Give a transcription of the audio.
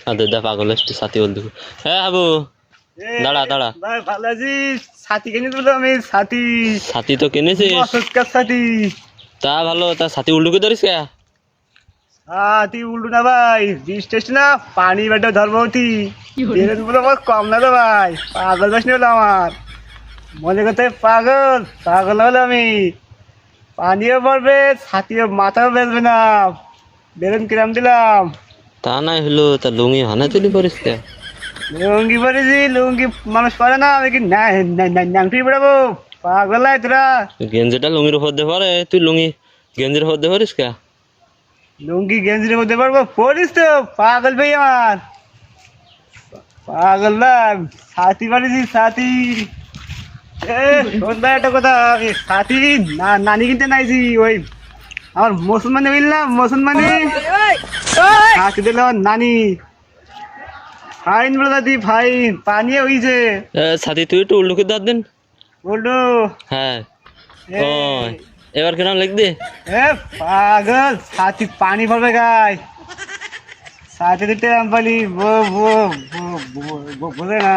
দাদা পাগল একটু সাথী বলতে। হ্যাঁ হাবু, দাঁড়া দাঁড়া। ভাই ভালো আছিস? সাথী কিনে দিল আমি, সাথী। সাথী তো কিনেছিস? অসৎকার সাথী। তা ভালো, তা সাথী উল্টুকে ধরিস কে? সাথী উল্টু না ভাই, বৃষ্টি না, পানি বেটা ধরবো অতি। বেরেন বলে আমার কম না তো ভাই, পাগল বাস হলো আমার। মনে করতে পাগল, পাগল হলো আমি। পানিও পড়বে, ছাতিও মাথাও বেলবে না। বেরেন কিরাম দিলাম। তা নাই হলো, তা লুঙ্গি হানা তুলি পরিস কে? লুঙ্গি পরেছি, লুঙ্গি মানুষ পরে না, আমি কি ন্যাংটি পড়াবো? পাগল হয় তোরা। গেঞ্জিটা লুঙ্গির উপর দিয়ে পরে, তুই লুঙ্গি গেঞ্জির উপর দিয়ে পরিস কে? লুঙ্গি গেঞ্জির মধ্যে পারবো, পড়িস তো পাগল ভাই আমার। পাগল না, সাথী পারিছি সাথী। শোন ভাই একটা কথা, আমি সাথী নানি কিনতে নাইছি ওই আমার মুসলমানি হইল না, মুসলমানি সাথী দিল আমার নানি। ফাইন বলে দাদি, ফাইন পানিয়ে হইছে। সাথী তুই একটু উল্টুকে দাঁত দিন। বললো হ্যাঁ ও, এবার কেন লিখ দে। পাগল, সাথী পানি ভরবে গায়। সাথে দিতে আমি বলি বোঝে না।